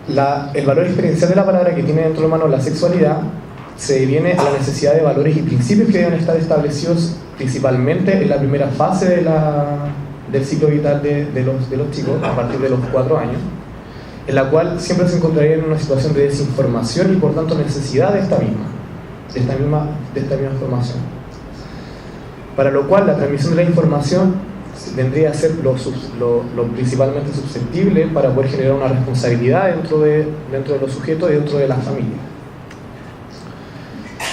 El valor experiencial de la palabra que tiene dentro del manual la sexualidad se viene a la necesidad de valores y principios que deben estar establecidos principalmente en la primera fase del ciclo vital de los chicos, a partir de los 4 años, en la cual siempre se encontraría en una situación de desinformación y por tanto necesidad de esta misma información. Para lo cual la transmisión de la información vendría a ser lo principalmente susceptible para poder generar una responsabilidad dentro de los sujetos y dentro de la familia.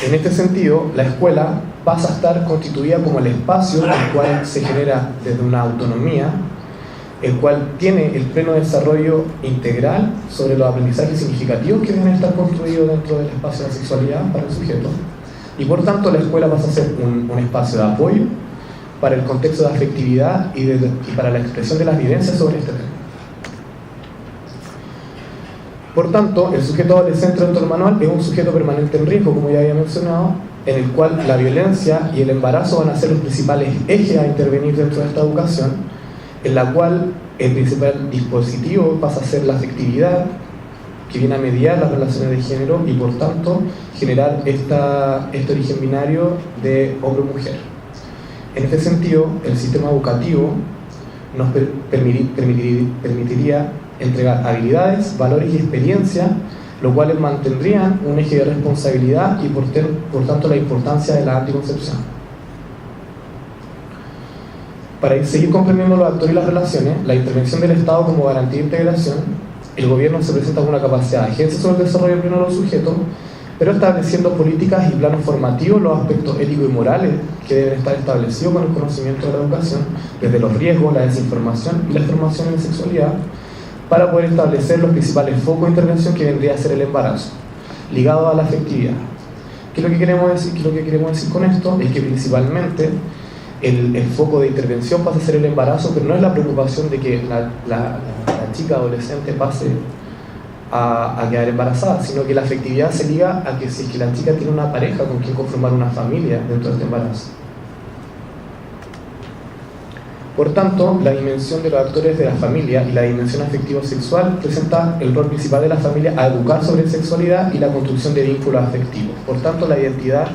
En este sentido, la escuela pasa a estar constituida como el espacio en el cual se genera desde una autonomía, el cual tiene el pleno desarrollo integral sobre los aprendizajes significativos que deben estar construidos dentro del espacio de la sexualidad para el sujeto, y por tanto la escuela pasa a ser un espacio de apoyo para el contexto de afectividad y para la expresión de las vivencias sobre este tema. Por tanto, el sujeto adolescente dentro del manual es un sujeto permanente en riesgo, como ya había mencionado, en el cual la violencia y el embarazo van a ser los principales ejes a intervenir dentro de esta educación, en la cual el principal dispositivo pasa a ser la afectividad, que viene a mediar las relaciones de género y por tanto generar este origen binario de hombre-mujer. En este sentido, el sistema educativo nos permitiría entregar habilidades, valores y experiencia, lo cual mantendrían un eje de responsabilidad y por tanto la importancia de la anticoncepción. Para seguir comprendiendo los actores y las relaciones, la intervención del Estado como garantía de integración, el gobierno se presenta con una capacidad de agencia sobre el desarrollo pleno de los sujetos, pero estableciendo políticas y planos formativos, los aspectos éticos y morales que deben estar establecidos con el conocimiento de la educación, desde los riesgos, la desinformación y la formación en sexualidad, para poder establecer los principales focos de intervención que vendría a ser el embarazo, ligado a la afectividad. ¿Qué es lo que queremos decir con esto? Es que principalmente el foco de intervención pasa a ser el embarazo, pero no es la preocupación de que la chica adolescente pase a quedar embarazada, sino que la afectividad se liga a que si es que la chica tiene una pareja con quien conformar una familia dentro de este embarazo. Por tanto, la dimensión de los actores de la familia y la dimensión afectivo-sexual presenta el rol principal de la familia a educar sobre sexualidad y la construcción de vínculos afectivos. Por tanto, la identidad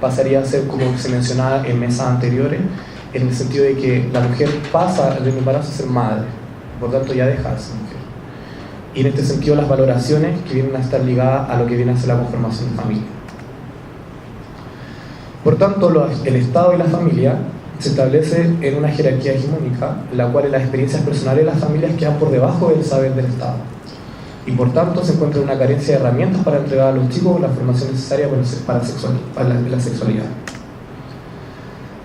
pasaría a ser, como se mencionaba en mesas anteriores, en el sentido de que la mujer pasa del embarazo a ser madre, por tanto ya deja de ser mujer. Y en este sentido las valoraciones que vienen a estar ligadas a lo que viene a ser la conformación de familia. Por tanto, el Estado y la familia se establece en una jerarquía hegemónica, en la cual las experiencias personales de las familias quedan por debajo del saber del Estado. Y por tanto se encuentra una carencia de herramientas para entregar a los chicos la formación necesaria para la sexualidad.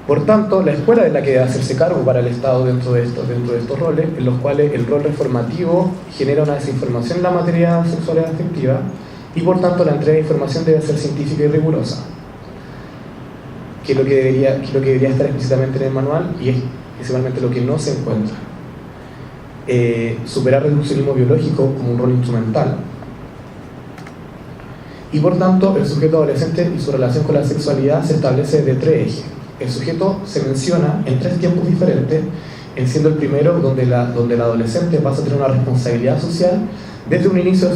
Por tanto, la escuela es la que debe hacerse cargo para el Estado dentro de estos roles, en los cuales el rol reformativo genera una desinformación en la materia sexual y afectiva, y por tanto la entrega de información debe ser científica y rigurosa, que es lo que debería estar explícitamente en el manual, y es principalmente lo que no se encuentra. Superar el reduccionismo biológico como un rol instrumental. Y por tanto, el sujeto adolescente y su relación con la sexualidad se establece de 3 ejes. El sujeto se menciona en 3 tiempos diferentes, siendo el primero donde el adolescente pasa a tener una responsabilidad social desde un inicio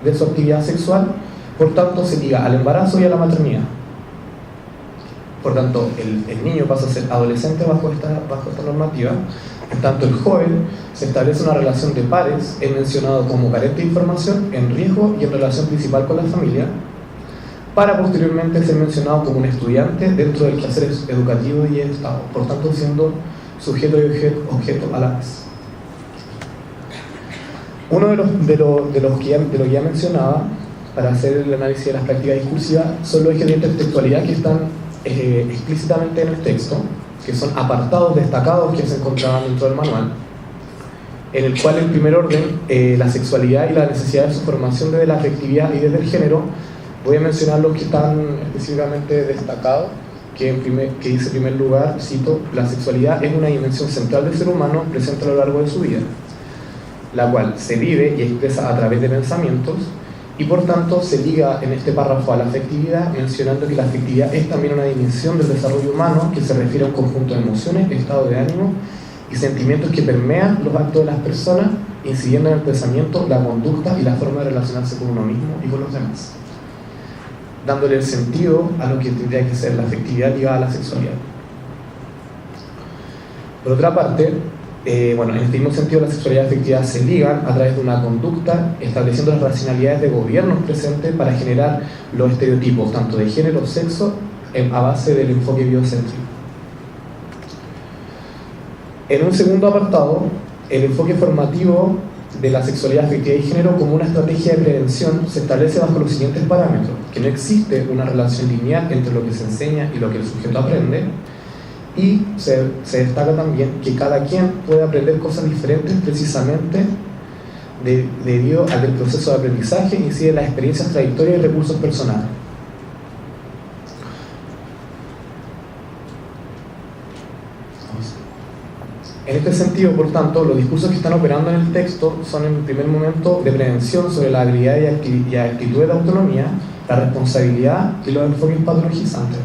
de su actividad sexual, por tanto se liga al embarazo y a la maternidad. Por tanto, el niño pasa a ser adolescente bajo esta normativa. En tanto, el joven se establece una relación de pares, es mencionado como carente de información, en riesgo y en relación principal con la familia, para posteriormente ser mencionado como un estudiante dentro del quehacer educativo y Estado, por tanto siendo sujeto y objeto a la vez. Uno de los que ya mencionaba, para hacer el análisis de las prácticas discursivas, son los ejes de intertextualidad que están explícitamente en el texto, que son apartados destacados que se encontraban dentro del manual, en el cual en primer orden la sexualidad y la necesidad de su formación desde la afectividad y desde el género. Voy a mencionar los que están específicamente destacados, que dice en primer lugar, cito: la sexualidad es una dimensión central del ser humano presente a lo largo de su vida, la cual se vive y expresa a través de pensamientos, y por tanto se liga en este párrafo a la afectividad, mencionando que la afectividad es también una dimensión del desarrollo humano que se refiere a un conjunto de emociones, estado de ánimo y sentimientos que permean los actos de las personas incidiendo en el pensamiento, la conducta y la forma de relacionarse con uno mismo y con los demás, dándole el sentido a lo que tendría que ser la afectividad ligada a la sexualidad. Por otra parte, en este mismo sentido, la sexualidad y la afectividad se ligan a través de una conducta, estableciendo las racionalidades de gobiernos presentes para generar los estereotipos, tanto de género, sexo, a base del enfoque biocéntrico. En un segundo apartado, el enfoque formativo de la sexualidad, afectividad y género como una estrategia de prevención se establece bajo los siguientes parámetros: que no existe una relación lineal entre lo que se enseña y lo que el sujeto aprende, y se destaca también que cada quien puede aprender cosas diferentes precisamente debido a que el proceso de aprendizaje incide en las experiencias trayectorias y recursos personales. En este sentido, por tanto, los discursos que están operando en el texto son en primer momento de prevención sobre la habilidad y actitudes de autonomía, la responsabilidad y los enfoques patologizantes.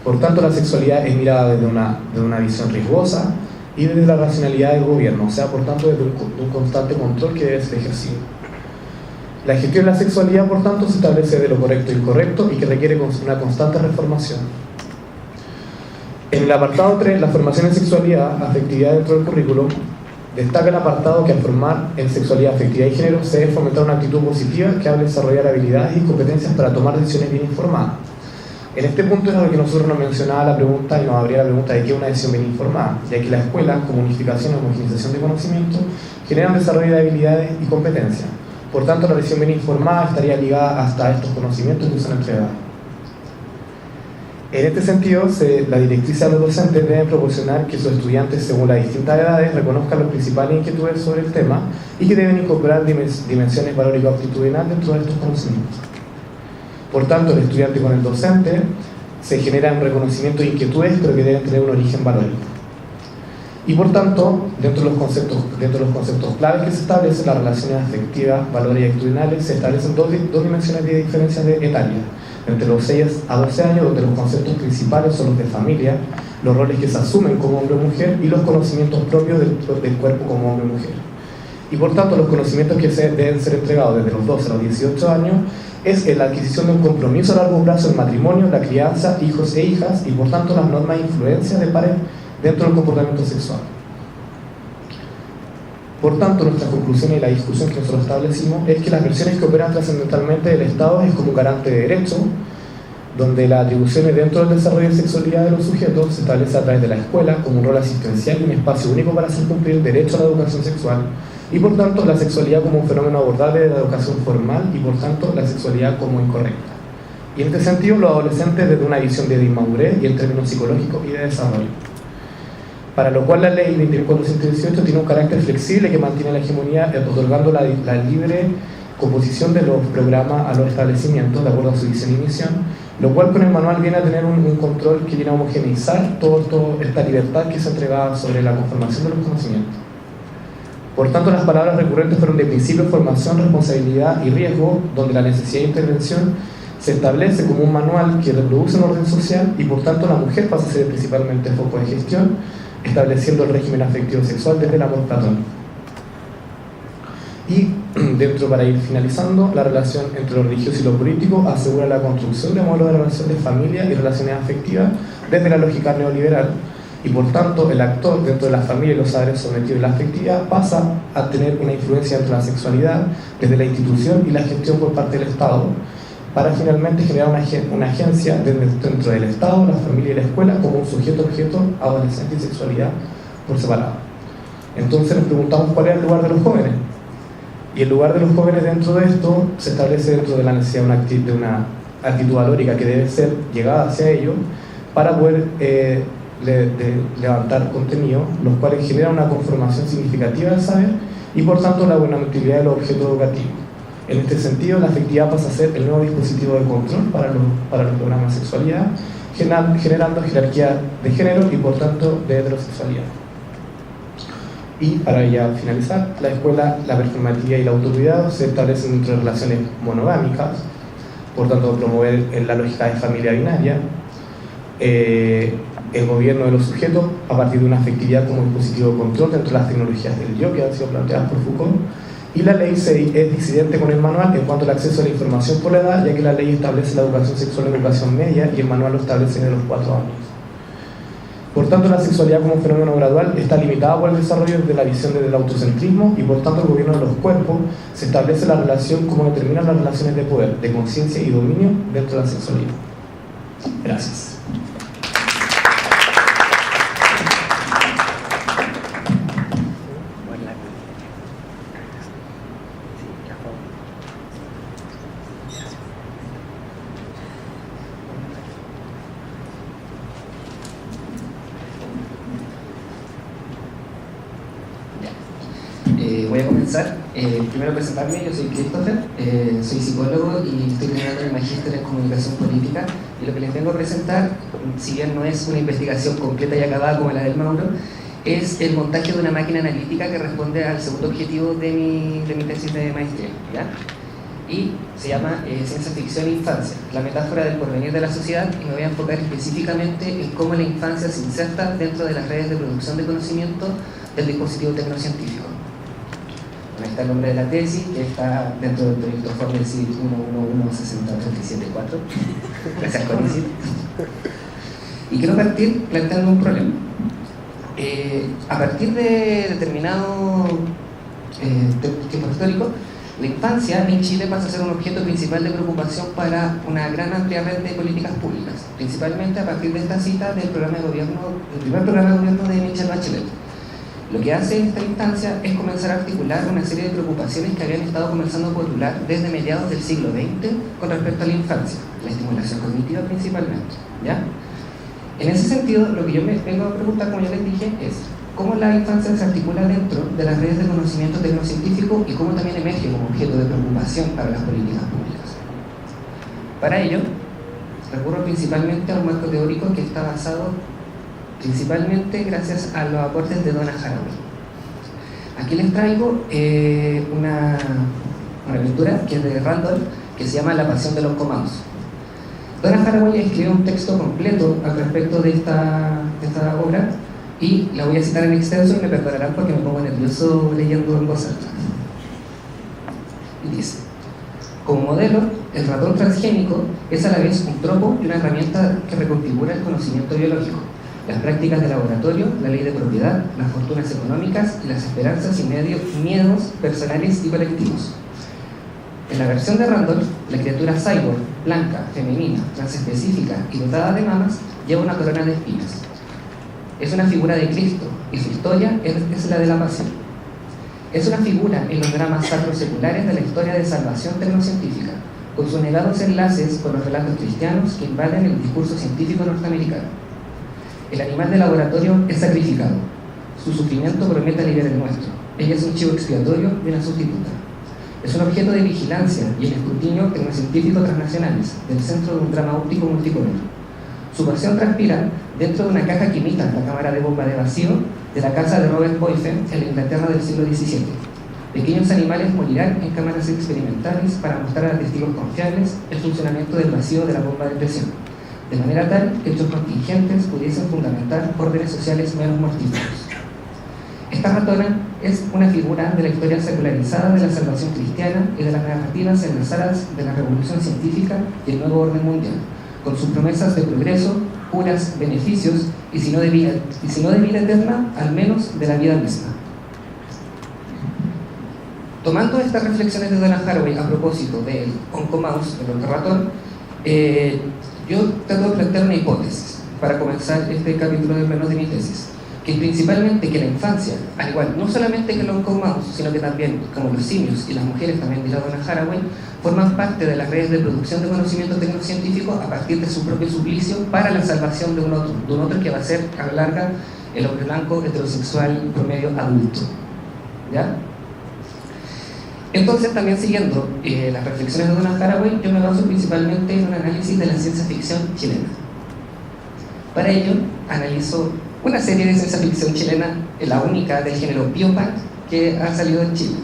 Por tanto, la sexualidad es mirada desde una visión riesgosa y desde la racionalidad del gobierno, o sea, por tanto, desde un constante control que debe ser ejercido. La gestión de la sexualidad, por tanto, se establece de lo correcto e incorrecto y que requiere una constante reformación. En el apartado 3, la formación en sexualidad, afectividad dentro del currículum, destaca el apartado que al formar en sexualidad, afectividad y género se debe fomentar una actitud positiva que hable de desarrollar habilidades y competencias para tomar decisiones bien informadas. En este punto es lo que nosotros nos mencionaba la pregunta y nos abría la pregunta de qué es una decisión bien informada, ya que la escuela, como unificación y homogenización de conocimiento, generan desarrollo de habilidades y competencias. Por tanto, la decisión bien informada estaría ligada hasta estos conocimientos que son entregados. En este sentido, la directriz a los docentes debe proporcionar que sus estudiantes, según las distintas edades, reconozcan las principales inquietudes sobre el tema y que deben incorporar dimensiones valórico-aptitudinales dentro de estos conocimientos. Por tanto, el estudiante con el docente se genera un reconocimiento de inquietudes, pero que deben tener un origen valórico. Y por tanto, dentro de los conceptos claves que se establecen, las relaciones afectivas, valores y actitudinales, se establecen dos dimensiones de diferencias etarias, entre los 6 a 12 años, donde los conceptos principales son los de familia, los roles que se asumen como hombre o mujer y los conocimientos propios del cuerpo como hombre o mujer. Y por tanto, los conocimientos que deben ser entregados desde los 12 a los 18 años es la adquisición de un compromiso a largo plazo en matrimonio, la crianza, hijos e hijas, y por tanto las normas e influencias de pares dentro del comportamiento sexual. Por tanto, nuestra conclusión y la discusión que nosotros establecimos es que las versiones que operan trascendentalmente del Estado es como un garante de derecho, donde las atribuciones dentro del desarrollo de sexualidad de los sujetos se establece a través de la escuela como un rol asistencial y un espacio único para hacer cumplir el derecho a la educación sexual, y por tanto la sexualidad como un fenómeno abordable de la educación formal y por tanto la sexualidad como incorrecta. Y en este sentido, los adolescentes desde una visión de inmadurez y en términos psicológicos y de desarrollo. Para lo cual la ley 2418 tiene un carácter flexible que mantiene la hegemonía, otorgando la libre composición de los programas a los establecimientos de acuerdo a su visión y misión, lo cual con el manual viene a tener un control que viene a homogeneizar toda esta libertad que se entregaba sobre la conformación de los conocimientos. Por tanto, las palabras recurrentes fueron de principio, formación, responsabilidad y riesgo, donde la necesidad de intervención se establece como un manual que reproduce un orden social y por tanto la mujer pasa a ser principalmente foco de gestión, estableciendo el régimen afectivo sexual desde el amor platónico. Y dentro, para ir finalizando, la relación entre lo religioso y lo político asegura la construcción de modelos de relación de familia y relaciones afectivas desde la lógica neoliberal, y por tanto el actor dentro de la familia y los saberes sometidos a la afectividad pasa a tener una influencia entre la sexualidad desde la institución y la gestión por parte del Estado, para finalmente generar una agencia dentro del Estado, la familia y la escuela como un sujeto-objeto, adolescente y sexualidad por separado. Entonces nos preguntamos cuál es el lugar de los jóvenes. Y el lugar de los jóvenes dentro de esto se establece dentro de la necesidad de una actitud valórica que debe ser llegada hacia ellos para poder levantar contenido, los cuales generan una conformación significativa del saber y por tanto la buena utilidad de los objetos educativos. En este sentido, la afectividad pasa a ser el nuevo dispositivo de control para los programas de sexualidad, generando jerarquía de género y por tanto de heterosexualidad. Y para ya finalizar, la escuela, la performatividad y el autocuidado se establecen entre relaciones monogámicas, por tanto promover la lógica de familia binaria, el gobierno de los sujetos a partir de una afectividad como dispositivo de control dentro de las tecnologías del yo que han sido planteadas por Foucault, y la ley es disidente con el manual en cuanto al acceso a la información por la edad, ya que la ley establece la educación sexual en educación media y el manual lo establece de los 4 años. Por tanto, la sexualidad como fenómeno gradual está limitada por el desarrollo de la visión desde el autocentrismo y por tanto el gobierno de los cuerpos se establece la relación como determinan las relaciones de poder, de conciencia y dominio dentro de la sexualidad. Gracias. Voy a comenzar. Primero presentarme, yo soy Christopher, soy psicólogo y estoy terminando el magíster en comunicación política, y lo que les vengo a presentar, si bien no es una investigación completa y acabada como la del Mauro, es el montaje de una máquina analítica que responde al segundo objetivo de mi tesis de maestría, ¿ya? Y se llama Ciencia Ficción e Infancia, la metáfora del porvenir de la sociedad, y me voy a enfocar específicamente en cómo la infancia se inserta dentro de las redes de producción de conocimiento del dispositivo tecnocientífico. Ahí está el nombre de la tesis, que está dentro del proyecto Fornesit 1116374. Gracias, Fornesit. Y quiero partir planteando un problema. A partir de determinado tiempo histórico, la infancia en Chile pasa a ser un objeto principal de preocupación para una gran amplia red de políticas públicas, principalmente a partir de esta cita del primer programa de gobierno de Michelle Bachelet. Lo que hace esta instancia es comenzar a articular una serie de preocupaciones que habían estado comenzando a postular desde mediados del siglo XX con respecto a la infancia, la estimulación cognitiva principalmente, ¿ya? En ese sentido, lo que yo me vengo a preguntar, como ya les dije, es cómo la infancia se articula dentro de las redes de conocimiento tecnocientífico y cómo también emerge como objeto de preocupación para las políticas públicas. Para ello, recurro principalmente a un marco teórico que está basado principalmente gracias a los aportes de Donna Haraway. Aquí les traigo una lectura que es de Randolph, que se llama La pasión de los comados. Donna Haraway escribió un texto completo al respecto de esta obra, y la voy a citar en extenso y me perdonarán porque me pongo nervioso leyendo en voz alta. Y dice: como modelo, el ratón transgénico es a la vez un tropo y una herramienta que reconfigura el conocimiento biológico, las prácticas de laboratorio, la ley de propiedad, las fortunas económicas y las esperanzas y miedos personales y colectivos. En la versión de Randolph, la criatura cyborg, blanca, femenina, transespecífica y dotada de mamas, lleva una corona de espinas. Es una figura de Cristo y su historia es la de la pasión. Es una figura en los dramas sacro-seculares de la historia de salvación tecnocientífica, con sus negados enlaces con los relatos cristianos que invaden el discurso científico norteamericano. El animal de laboratorio es sacrificado. Su sufrimiento promete aliviar el nuestro. Ella es un chivo expiatorio y una sustituta. Es un objeto de vigilancia y el escrutinio tecnocientífico transnacionales del centro de un drama óptico multicolor. Su pasión transpira dentro de una caja que imita la cámara de bomba de vacío de la casa de Robert Boyfen en la Inglaterra del siglo XVII. Pequeños animales morirán en cámaras experimentales para mostrar a testigos confiables el funcionamiento del vacío de la bomba de presión, de manera tal que hechos contingentes pudiesen fundamentar órdenes sociales menos mortíferos. Esta ratona es una figura de la historia secularizada de la salvación cristiana y de las narrativas enlazadas de la revolución científica y el nuevo orden mundial, con sus promesas de progreso, curas, beneficios y si no de vida eterna, al menos de la vida misma. Tomando estas reflexiones de Donna Haraway a propósito del oncomouse, del ratón, yo trato de plantear una hipótesis para comenzar este capítulo de menos de mi tesis, que es principalmente que la infancia, al igual no solamente que el oncomouse, sino que también como los simios y las mujeres, también dirá Donna Haraway, forman parte de las redes de producción de conocimiento tecnocientífico a partir de su propio suplicio para la salvación de un otro que va a ser a la larga el hombre blanco heterosexual promedio adulto, ¿ya? Entonces, también siguiendo las reflexiones de Donna Haraway, yo me baso principalmente en un análisis de la ciencia ficción chilena. Para ello, analizo una serie de ciencia ficción chilena, la única del género biopunk que ha salido en Chile.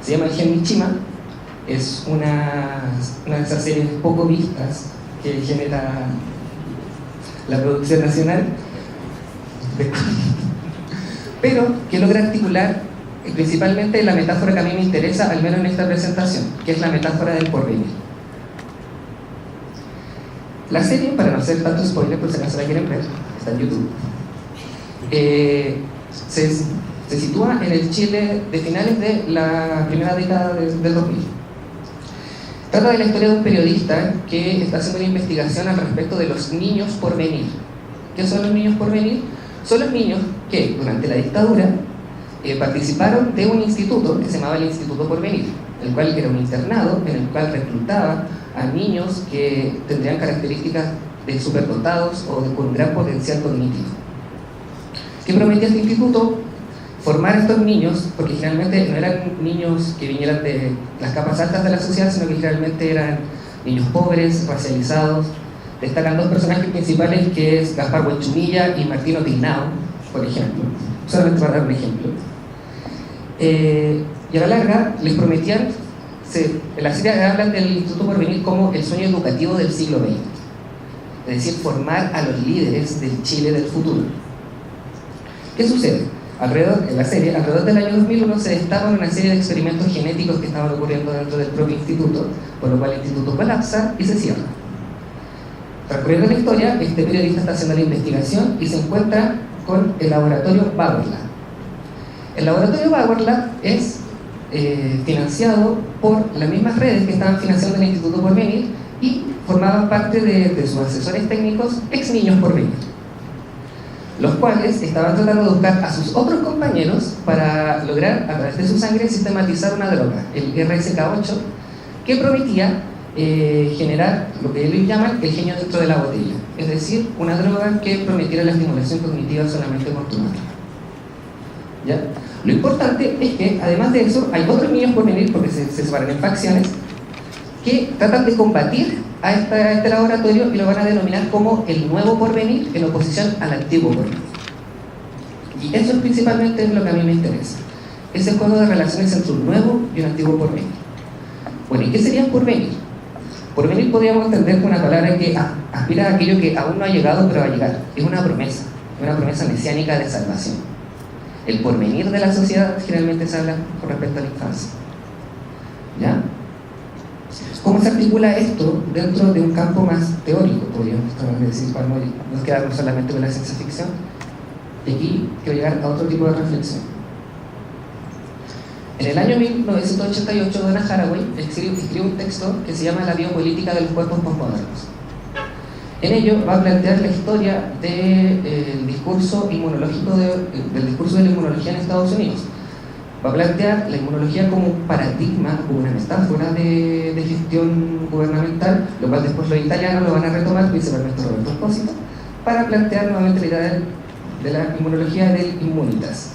Se llama El Gen Mishima, es una de esas series poco vistas que genera la producción nacional, pero que logra articular principalmente la metáfora que a mí me interesa, al menos en esta presentación, que es la metáfora del porvenir. La serie, para no hacer tanto spoiler, por si acaso la quieren ver, está en YouTube, se sitúa en el Chile de finales de la primera década del 2000. Trata de la historia de un periodista que está haciendo una investigación al respecto de los niños por venir. ¿Qué son los niños por venir? Son los niños que durante la dictadura participaron de un instituto que se llamaba el Instituto Porvenir, el cual era un internado en el cual reclutaba a niños que tendrían características de superdotados o con un gran potencial cognitivo. ¿Qué prometía este instituto? Formar a estos niños, porque generalmente no eran niños que vinieran de las capas altas de la sociedad, sino que generalmente eran niños pobres, racializados. Destacan dos personajes principales, que es Gaspar Huenchumilla y Martino Tignao, por ejemplo, solamente para dar un ejemplo. Y a la larga les prometían, en la serie hablan del Instituto Porvenir como el sueño educativo del siglo XX, es decir, formar a los líderes del Chile del futuro. ¿Qué sucede? En la serie, alrededor del año 2001 se destapan una serie de experimentos genéticos que estaban ocurriendo dentro del propio instituto, por lo cual el instituto colapsa y se cierra. Transcurriendo la historia, este periodista está haciendo la investigación y se encuentra con el laboratorio Bauer Lab. El laboratorio Bauer Lab es financiado por las mismas redes que estaban financiando el Instituto Porvenir y formaban parte de sus asesores técnicos ex niños Porvenir, los cuales estaban tratando de buscar a sus otros compañeros para lograr, a través de su sangre, sistematizar una droga, el RSK8, que prometía generar lo que ellos llaman el genio dentro de la botella, es decir, una droga que prometiera la estimulación cognitiva solamente con tomarla. ¿Ya? Lo importante es que, además de eso, hay otros niños por venir, porque se separan en facciones, que tratan de combatir a este laboratorio y lo van a denominar como el nuevo porvenir en oposición al antiguo porvenir. Y eso es principalmente lo que a mí me interesa, ese juego de relaciones entre un nuevo y un antiguo porvenir. Bueno, ¿y qué sería el porvenir? Porvenir podríamos entender como una palabra que aspira a aquello que aún no ha llegado pero va a llegar. Es una promesa mesiánica de salvación. El porvenir de la sociedad generalmente se habla con respecto a la infancia. ¿Ya? ¿Cómo se articula esto dentro de un campo más teórico, podríamos decir, para no quedarnos solamente con la ciencia ficción? Y aquí quiero llegar a otro tipo de reflexión. En el año 1988, Donna Haraway escribe un texto que se llama La biopolítica de los cuerpos postmodernos. En ello va a plantear la historia del discurso inmunológico, del discurso de la inmunología en Estados Unidos. Va a plantear la inmunología como un paradigma, como una metáfora de gestión gubernamental, lo cual después los italianos lo van a retomar, principalmente Roberto Espósito, para plantear nuevamente la idea de la inmunología del Immunitas.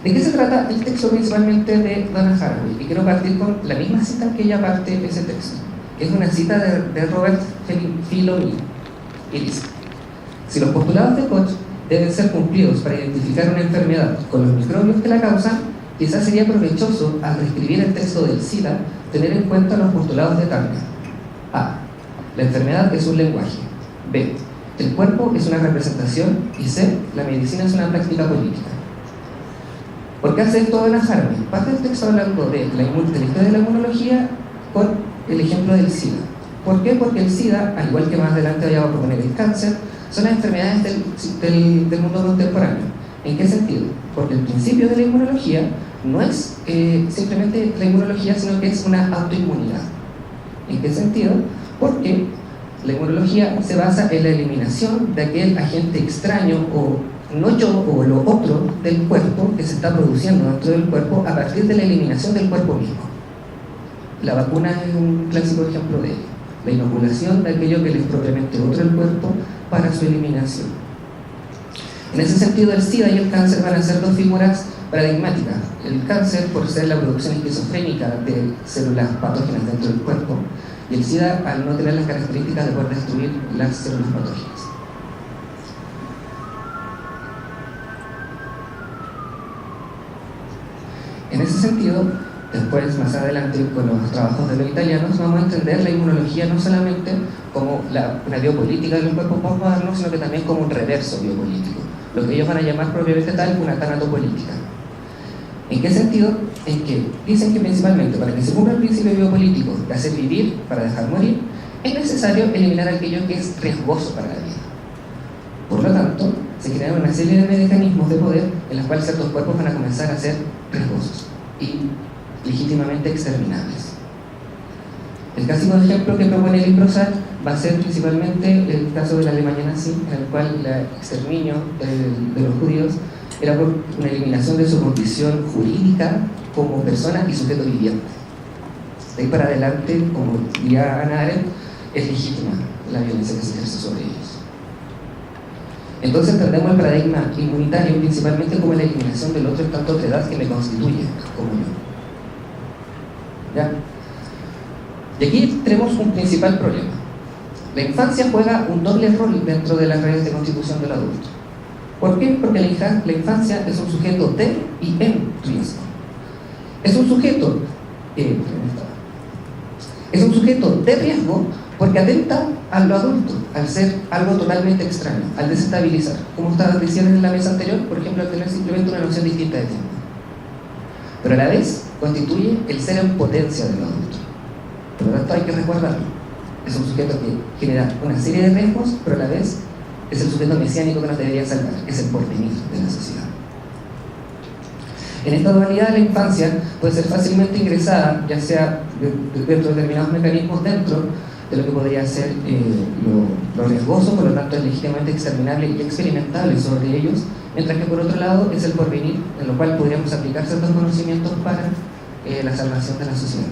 ¿De qué se trata el texto principalmente de Donna Haraway? Y quiero partir con la misma cita en que ella parte ese texto. Es una cita de Robert Filoni, y dice: si los postulados de Koch deben ser cumplidos para identificar una enfermedad con los microbios que la causan, quizás sería provechoso, al reescribir el texto del SIDA, tener en cuenta los postulados de Turner. A. La enfermedad es un lenguaje. B. El cuerpo es una representación. Y C. La medicina es una práctica política. ¿Por qué hace esto Donna Haraway? Parte del texto hablando de la historia de la inmunología con el ejemplo del SIDA. ¿Por qué? Porque el SIDA, al igual que más adelante voy a proponer el cáncer, son las enfermedades del mundo contemporáneo. ¿En qué sentido? Porque el principio de la inmunología no es simplemente la inmunología, sino que es una autoinmunidad. ¿En qué sentido? Porque la inmunología se basa en la eliminación de aquel agente extraño o no yo o lo otro del cuerpo que se está produciendo dentro del cuerpo a partir de la eliminación del cuerpo mismo. La vacuna es un clásico ejemplo de ello. La inoculación de aquello que es propiamente otro del cuerpo para su eliminación. En ese sentido, el SIDA y el cáncer van a ser dos figuras paradigmáticas. El cáncer por ser la producción esquizofrénica de células patógenas dentro del cuerpo, y el SIDA al no tener las características de poder destruir las células patógenas. En ese sentido, después, más adelante, con los trabajos de los italianos, vamos a entender la inmunología no solamente como una biopolítica de los cuerpos postmodernos, sino que también como un reverso biopolítico, lo que ellos van a llamar propiamente tal una tanatopolítica. ¿En qué sentido? En que dicen que principalmente para que se cumpla el principio biopolítico de hacer vivir para dejar morir, es necesario eliminar aquello que es riesgoso para la vida. Por lo tanto, se crean una serie de mecanismos de poder en los cuales ciertos cuerpos van a comenzar a ser riesgosos y legítimamente exterminables. El clásico ejemplo que propone el Improsat va a ser principalmente el caso de la Alemania nazi, en el cual el exterminio de los judíos era por una eliminación de su condición jurídica como persona y sujeto viviente. De ahí para adelante, como diría Hannah Arendt, es legítima la violencia que se ejerce sobre ellos. Entonces entendemos el paradigma inmunitario principalmente como la eliminación del otro en tanto otra edad que me constituye como yo. ¿Ya? Y aquí tenemos un principal problema. La infancia juega un doble rol dentro de las redes de constitución del adulto. ¿Por qué? Porque la infancia es un sujeto de y en riesgo. Es un sujeto de riesgo porque atenta a lo adulto, al ser algo totalmente extraño, al desestabilizar. Como ustedes decían en la mesa anterior, por ejemplo, al tener simplemente una noción distinta de tiempo. Pero a la vez constituye el ser en potencia del adulto. Por lo tanto, hay que recordarlo. Es un sujeto que genera una serie de riesgos, pero a la vez es el sujeto mesiánico que nos debería salvar, es el porvenir de la sociedad. En esta dualidad de la infancia puede ser fácilmente ingresada, ya sea dentro de determinados mecanismos dentro de lo que podría ser lo riesgoso, por lo tanto es legítimamente exterminable y experimentable sobre ellos, mientras que por otro lado es el porvenir, en lo cual podríamos aplicar ciertos conocimientos para la salvación de la sociedad.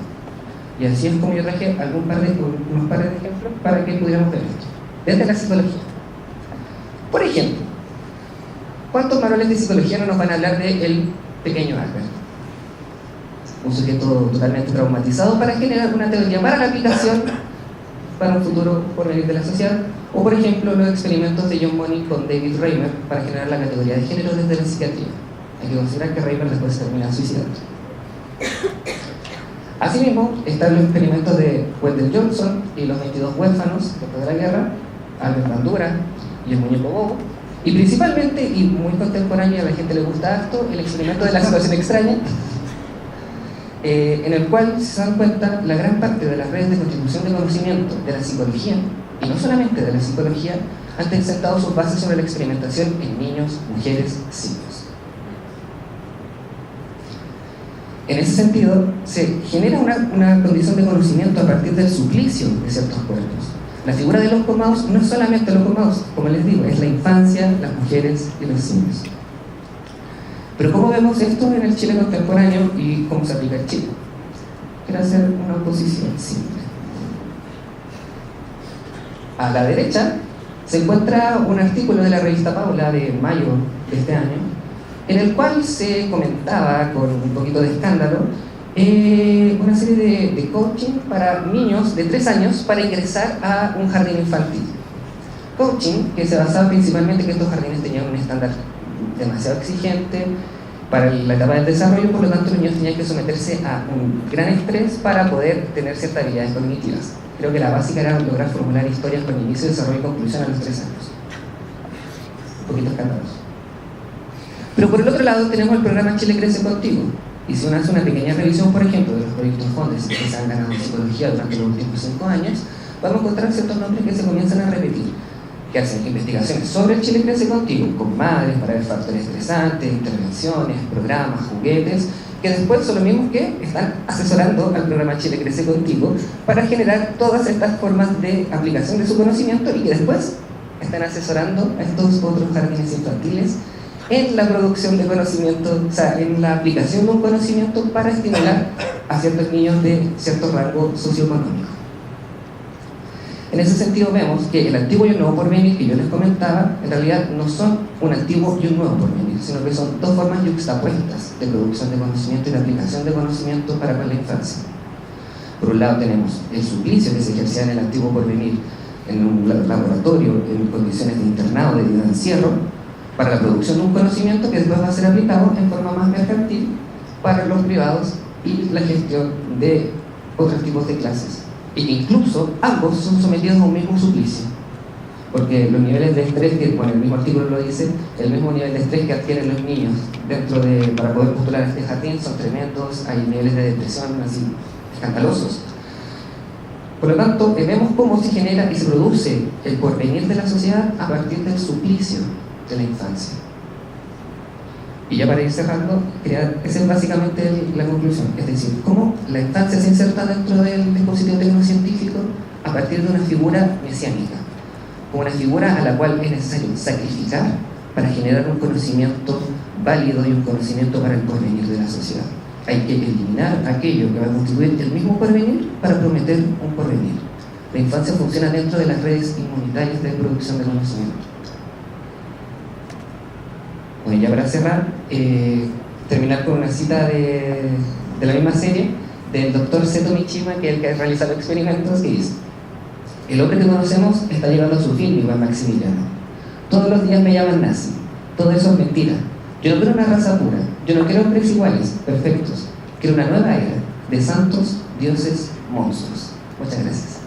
Y así es como yo traje unos par de ejemplos para que pudiéramos ver esto. Desde la psicología. Por ejemplo, ¿cuántos manuales de psicología no nos van a hablar de el pequeño Albert? Un sujeto totalmente traumatizado para generar una teoría para la aplicación para un futuro porvenir de la sociedad. O por ejemplo, los experimentos de John Money con David Reimer para generar la categoría de género desde la psiquiatría. Hay que considerar que Reimer después se termina suicidando. Asimismo, están los experimentos de Wendell Johnson y los 22 huérfanos después de la guerra, Albert Bandura y el muñeco bobo, y principalmente, y muy contemporáneo, a la gente le gusta esto, el experimento de la situación extraña, en el cual, si se dan cuenta, la gran parte de las redes de constitución de conocimiento de la psicología, y no solamente de la psicología, han sentado sus bases sobre la experimentación en niños, mujeres, simios. En ese sentido, se genera una condición de conocimiento a partir del suplicio de ciertos cuerpos. La figura del oncomouse no es solamente el oncomouse, como les digo, es la infancia, las mujeres y los simios. Pero ¿cómo vemos esto en el Chile contemporáneo y cómo se aplica en Chile? Quiero hacer una oposición simple. A la derecha se encuentra un artículo de la revista Paula de mayo de este año, en el cual se comentaba, con un poquito de escándalo, una serie de coaching para niños de 3 años para ingresar a un jardín infantil. Coaching que se basaba principalmente en que estos jardines tenían un estándar demasiado exigente para la etapa del desarrollo, por lo tanto los niños tenían que someterse a un gran estrés para poder tener ciertas habilidades cognitivas. Creo que la básica era lograr formular historias con inicio, desarrollo y conclusión a los 3 años. Un poquito escandaloso. Pero por el otro lado tenemos el programa Chile Crece Contigo. Y si uno hace una pequeña revisión, por ejemplo, de los proyectos FONDES que se han ganado en psicología durante los últimos 5 años, vamos a encontrar ciertos nombres que se comienzan a repetir, que hacen investigaciones sobre el Chile Crece Contigo, con madres para ver factores estresantes, intervenciones, programas, juguetes, que después son los mismos que están asesorando al programa Chile Crece Contigo para generar todas estas formas de aplicación de su conocimiento y que después están asesorando a estos otros jardines infantiles en la producción de conocimiento, o sea, en la aplicación de un conocimiento para estimular a ciertos niños de cierto rango socioeconómico. En ese sentido vemos que el antiguo y el nuevo porvenir que yo les comentaba, en realidad no son un antiguo y un nuevo porvenir, sino que son dos formas yuxtapuestas de producción de conocimiento y de aplicación de conocimiento para la infancia. Por un lado tenemos el suplicio que se ejercía en el antiguo porvenir en un laboratorio, en condiciones de internado, de vida de encierro, para la producción de un conocimiento que después va a ser aplicado en forma más mercantil para los privados y la gestión de otros tipos de clases y que incluso ambos son sometidos a un mismo suplicio. Porque los niveles de estrés, que bueno, el mismo artículo lo dice, el mismo nivel de estrés que adquieren los niños para poder postular a este jardín son tremendos, hay niveles de depresión así escandalosos. Por lo tanto, vemos cómo se genera y se produce el porvenir de la sociedad a partir del suplicio de la infancia. Y ya para ir cerrando, esa es básicamente la conclusión, es decir, cómo la infancia se inserta dentro del dispositivo tecnocientífico a partir de una figura mesiánica, como una figura a la cual es necesario sacrificar para generar un conocimiento válido y un conocimiento para el porvenir de la sociedad. Hay que eliminar aquello que va a constituir el mismo porvenir para prometer un porvenir. La infancia funciona dentro de las redes inmunitarias de producción de conocimiento. Bueno, ya para cerrar, terminar con una cita de la misma serie del doctor Seto Mishima, que es el que ha realizado experimentos, que dice: el hombre que conocemos está llegando a su fin, igual Maximiliano. Todos los días me llaman nazi. Todo eso es mentira. Yo no quiero una raza pura. Yo no quiero hombres iguales, perfectos. Quiero una nueva era de santos, dioses, monstruos. Muchas gracias.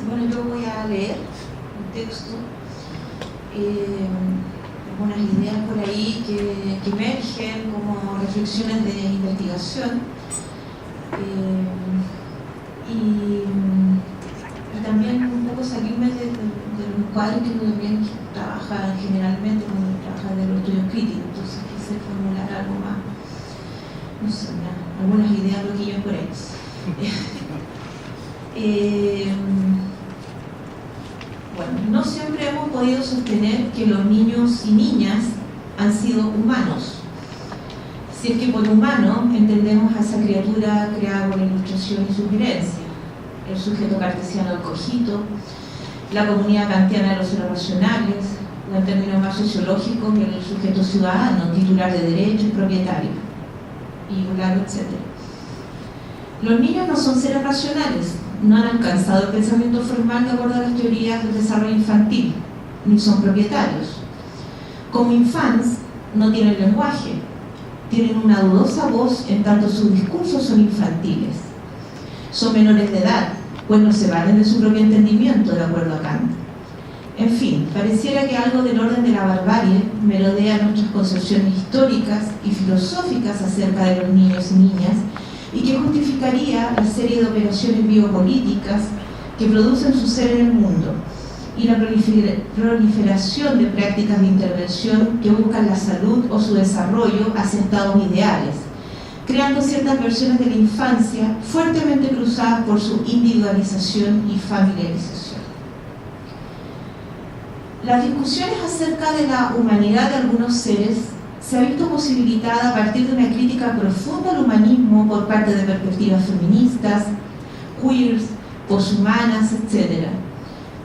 Bueno, yo voy a leer un texto, algunas ideas por ahí que emergen como reflexiones de investigación y también un poco salirme de un cuadro que uno también trabaja generalmente cuando trabaja de los estudios críticos, entonces quise formular algo más, no sé, algunas ideas lo que yo por ahí. Bueno, no siempre hemos podido sostener que los niños y niñas han sido humanos. Si es que por humano entendemos a esa criatura creada por ilustración y sugerencia, el sujeto cartesiano del cogito, la comunidad kantiana de los seres racionales, o en términos más sociológicos, el sujeto ciudadano, titular de derechos, propietario, y un largo etcétera. Los niños no son seres racionales, no han alcanzado el pensamiento formal de acuerdo a las teorías del desarrollo infantil, ni son propietarios. Como infants, no tienen lenguaje, tienen una dudosa voz en tanto sus discursos son infantiles. Son menores de edad, pues no se valen de su propio entendimiento, de acuerdo a Kant. En fin, pareciera que algo del orden de la barbarie merodea nuestras concepciones históricas y filosóficas acerca de los niños y niñas, y que justificaría la serie de operaciones biopolíticas que producen su ser en el mundo y la proliferación de prácticas de intervención que buscan la salud o su desarrollo hacia estados ideales, creando ciertas versiones de la infancia fuertemente cruzadas por su individualización y familiarización. Las discusiones acerca de la humanidad de algunos seres se ha visto posibilitada a partir de una crítica profunda al humanismo por parte de perspectivas feministas, queers, poshumanas, etc.,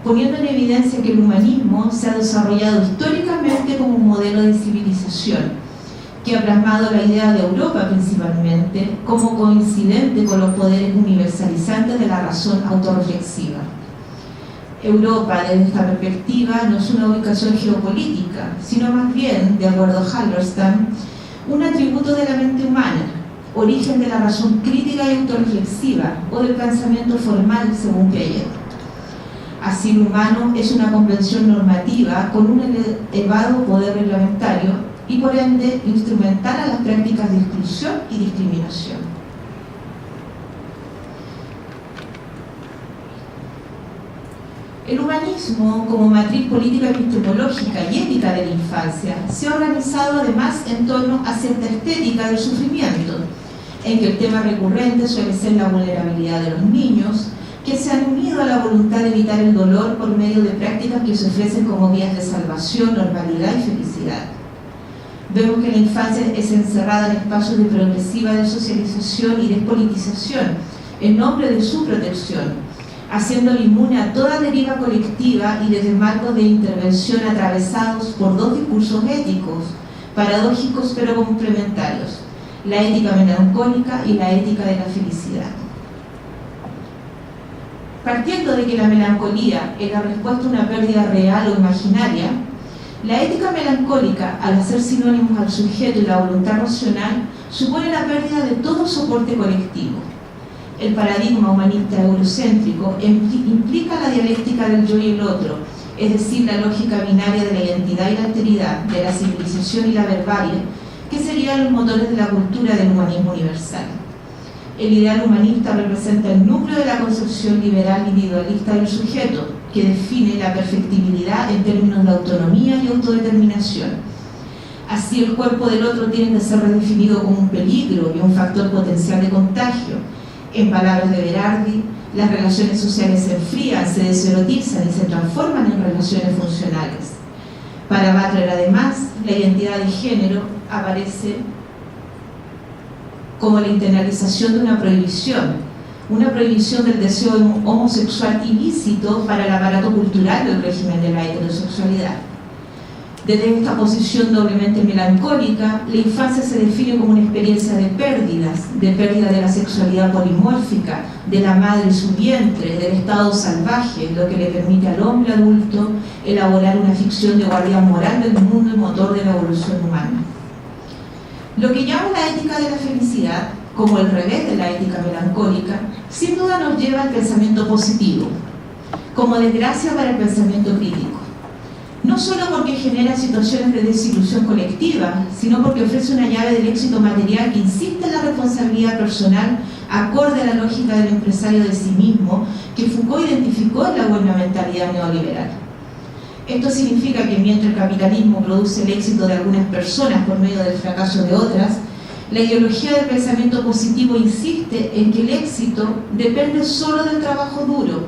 poniendo en evidencia que el humanismo se ha desarrollado históricamente como un modelo de civilización, que ha plasmado la idea de Europa principalmente como coincidente con los poderes universalizantes de la razón autorreflexiva. Europa, desde esta perspectiva, no es una ubicación geopolítica, sino más bien, de acuerdo a Halberstam, un atributo de la mente humana, origen de la razón crítica y autorreflexiva o del pensamiento formal, según Piaget. Así, lo humano es una convención normativa con un elevado poder reglamentario y, por ende, instrumental a las prácticas de exclusión y discriminación. El humanismo, como matriz política epistemológica y ética de la infancia, se ha organizado además en torno a cierta estética del sufrimiento, en que el tema recurrente suele ser la vulnerabilidad de los niños, que se han unido a la voluntad de evitar el dolor por medio de prácticas que se ofrecen como vías de salvación, normalidad y felicidad. Vemos que la infancia es encerrada en espacios de progresiva desocialización y despolitización, en nombre de su protección, haciéndole inmune a toda deriva colectiva y desde marcos de intervención atravesados por dos discursos éticos, paradójicos pero complementarios: la ética melancólica y la ética de la felicidad. Partiendo de que la melancolía es la respuesta a una pérdida real o imaginaria, la ética melancólica, al hacer sinónimos al sujeto y la voluntad racional, supone la pérdida de todo soporte colectivo. El paradigma humanista eurocéntrico implica la dialéctica del yo y el otro, es decir, la lógica binaria de la identidad y la alteridad, de la civilización y la barbarie, que serían los motores de la cultura del humanismo universal. El ideal humanista representa el núcleo de la concepción liberal individualista del sujeto, que define la perfectibilidad en términos de autonomía y autodeterminación. Así, el cuerpo del otro tiene que ser redefinido como un peligro y un factor potencial de contagio. En palabras de Berardi, las relaciones sociales se enfrían, se deserotizan y se transforman en relaciones funcionales. Para Butler, además, la identidad de género aparece como la internalización de una prohibición del deseo homosexual ilícito para el aparato cultural del régimen de la heterosexualidad. Desde esta posición doblemente melancólica, la infancia se define como una experiencia de pérdida de la sexualidad polimórfica, de la madre y su vientre, del estado salvaje, lo que le permite al hombre adulto elaborar una ficción de guardián moral del mundo y motor de la evolución humana. Lo que llamo la ética de la felicidad, como el revés de la ética melancólica, sin duda nos lleva al pensamiento positivo, como desgracia para el pensamiento crítico. No solo porque genera situaciones de desilusión colectiva, sino porque ofrece una llave del éxito material que insiste en la responsabilidad personal acorde a la lógica del empresario de sí mismo que Foucault identificó en la gubernamentalidad neoliberal. Esto significa que mientras el capitalismo produce el éxito de algunas personas por medio del fracaso de otras, la ideología del pensamiento positivo insiste en que el éxito depende solo del trabajo duro,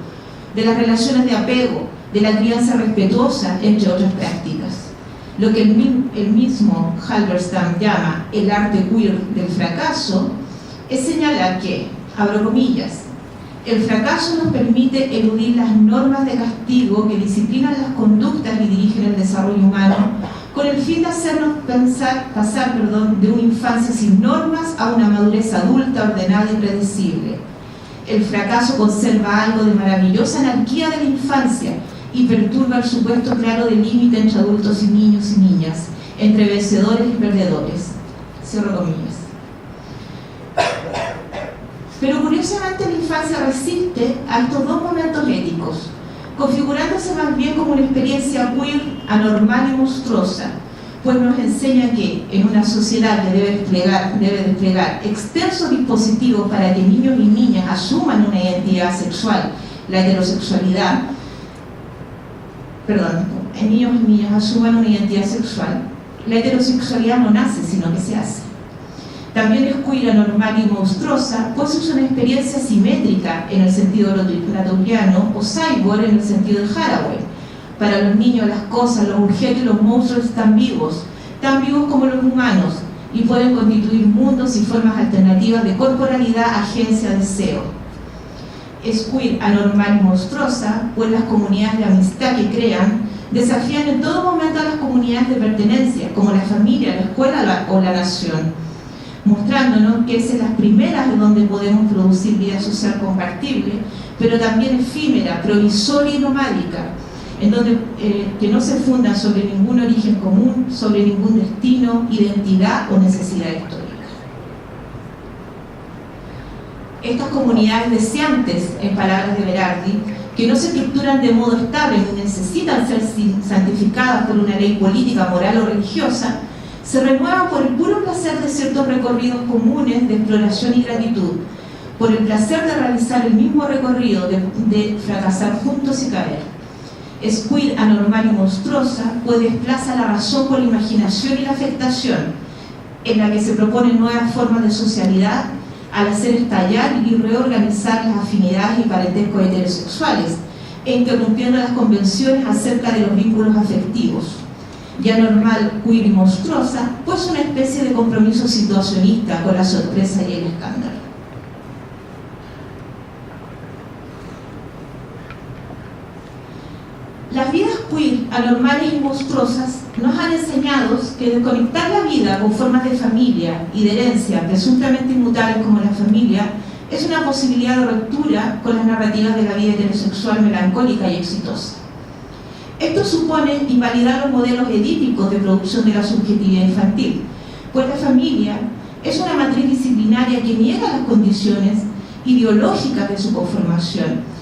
de las relaciones de apego, de la crianza respetuosa, entre otras prácticas. Lo que el mismo Halberstam llama el arte queer del fracaso es señalar que, abro comillas, el fracaso nos permite eludir las normas de castigo que disciplinan las conductas y dirigen el desarrollo humano, con el fin de hacernos pasar de una infancia sin normas a una madurez adulta, ordenada y predecible. El fracaso conserva algo de maravillosa anarquía de la infancia y perturba el supuesto claro de límite entre adultos y niños y niñas, entre vencedores y perdedores. Cierro comillas. Pero curiosamente la infancia resiste a estos dos momentos éticos, configurándose más bien como una experiencia queer, anormal y monstruosa, pues nos enseña que en una sociedad que debe desplegar extensos dispositivos para que niños y niñas asuman una identidad sexual, la heterosexualidad, niños y niñas asuman una identidad sexual, la heterosexualidad no nace, sino que se hace. También es queer, anormal y monstruosa, pues es una experiencia simétrica en el sentido latouriano o cyborg en el sentido de Haraway. Para los niños las cosas, los objetos y los monstruos están vivos como los humanos, y pueden constituir mundos y formas alternativas de corporalidad, agencia, deseo. Es queer, anormal y monstruosa, pues las comunidades de amistad que crean desafían en todo momento a las comunidades de pertenencia, como la familia, la escuela o la nación, mostrándonos que es en las primeras de donde podemos producir vida social compartible, pero también efímera, provisoria y nomádica, en donde que no se fundan sobre ningún origen común, sobre ningún destino, identidad o necesidad histórica. Estas comunidades deseantes, en palabras de Berardi, que no se estructuran de modo estable ni necesitan ser santificadas por una ley política, moral o religiosa, se renuevan por el puro placer de ciertos recorridos comunes de exploración y gratitud, por el placer de realizar el mismo recorrido, de fracasar juntos y caer. Es queer, anormal y monstruosa, pues desplaza la razón por la imaginación y la afectación, en la que se proponen nuevas formas de socialidad al hacer estallar y reorganizar las afinidades y parentescos heterosexuales, e interrumpiendo las convenciones acerca de los vínculos afectivos. Y anormal, queer y monstruosa, pues una especie de compromiso situacionista con la sorpresa y el escándalo. Las vidas queer anormales y monstruosas nos han enseñado que desconectar la vida con formas de familia y de herencia presuntamente inmutables como la familia es una posibilidad de ruptura con las narrativas de la vida heterosexual melancólica y exitosa. Esto supone invalidar los modelos edípicos de producción de la subjetividad infantil, pues la familia es una matriz disciplinaria que niega las condiciones ideológicas de su conformación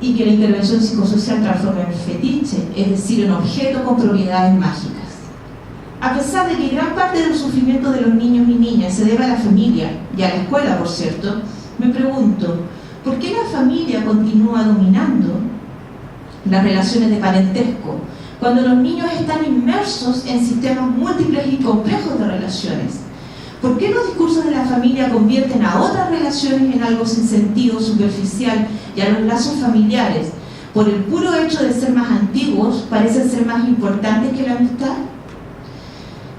y que la intervención psicosocial transforma en fetiche, es decir, en objeto con propiedades mágicas. A pesar de que gran parte del sufrimiento de los niños y niñas se debe a la familia y a la escuela, por cierto, me pregunto, ¿por qué la familia continúa dominando las relaciones de parentesco cuando los niños están inmersos en sistemas múltiples y complejos de relaciones? ¿Por qué los discursos de la familia convierten a otras relaciones en algo sin sentido, superficial, y a los lazos familiares, por el puro hecho de ser más antiguos, parecen ser más importantes que la amistad?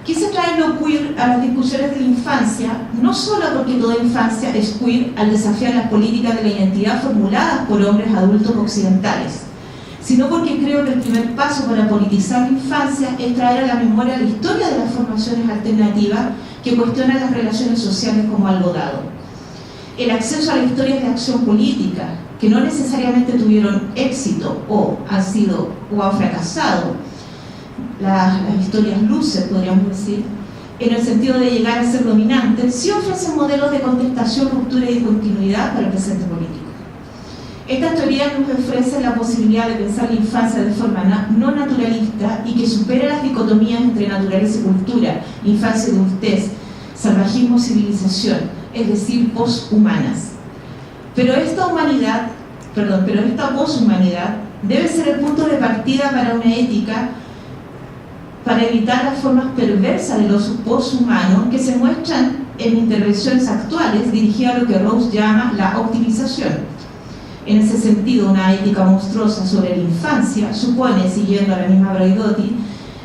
Quise traer lo queer a las discusiones de la infancia, no solo porque toda infancia es queer al desafiar las políticas de la identidad formuladas por hombres adultos occidentales, sino porque creo que el primer paso para politizar la infancia es traer a la memoria la historia de las formaciones alternativas que cuestionan las relaciones sociales como algo dado. El acceso a las historias de acción política, que no necesariamente tuvieron éxito o han fracasado, las historias luces, podríamos decir, en el sentido de llegar a ser dominantes, sí ofrecen modelos de contestación, ruptura y continuidad para el presente político. Estas teorías nos ofrecen la posibilidad de pensar la infancia de forma no naturalista y que supere las dicotomías entre naturaleza y cultura, infancia y adultez, salvajismo y civilización, es decir, poshumanas. Pero esta poshumanidad debe ser el punto de partida para una ética para evitar las formas perversas de los poshumanos que se muestran en intervenciones actuales dirigidas a lo que Rawls llama la optimización. En ese sentido, una ética monstruosa sobre la infancia supone, siguiendo a la misma Braidotti,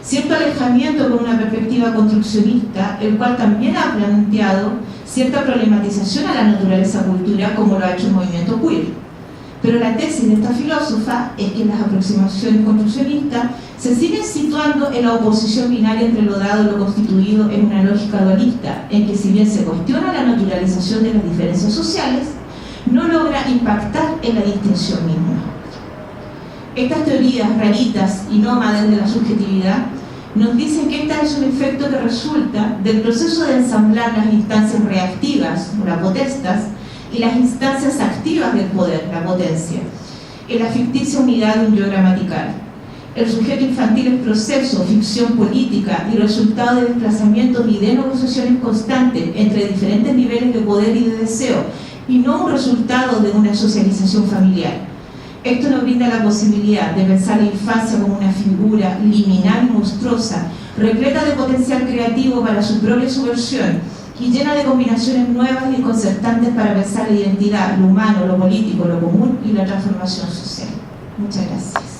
cierto alejamiento con una perspectiva construccionista, el cual también ha planteado cierta problematización a la naturaleza-cultura, como lo ha hecho el movimiento queer. Pero la tesis de esta filósofa es que las aproximaciones construccionistas se siguen situando en la oposición binaria entre lo dado y lo constituido en una lógica dualista, en que si bien se cuestiona la naturalización de las diferencias sociales, no logra impactar en la distinción misma. Estas teorías raritas y nómadas de la subjetividad nos dicen que esta es un efecto que resulta del proceso de ensamblar las instancias reactivas, o las potestas, y las instancias activas del poder, la potencia, en la ficticia unidad de un yo gramatical. El sujeto infantil es proceso, ficción política y resultado de desplazamientos y de negociaciones constantes entre diferentes niveles de poder y de deseo, y no un resultado de una socialización familiar. Esto nos brinda la posibilidad de pensar la infancia como una figura liminal y monstruosa, repleta de potencial creativo para su propia subversión y llena de combinaciones nuevas y desconcertantes para pensar la identidad, lo humano, lo político, lo común y la transformación social. Muchas gracias.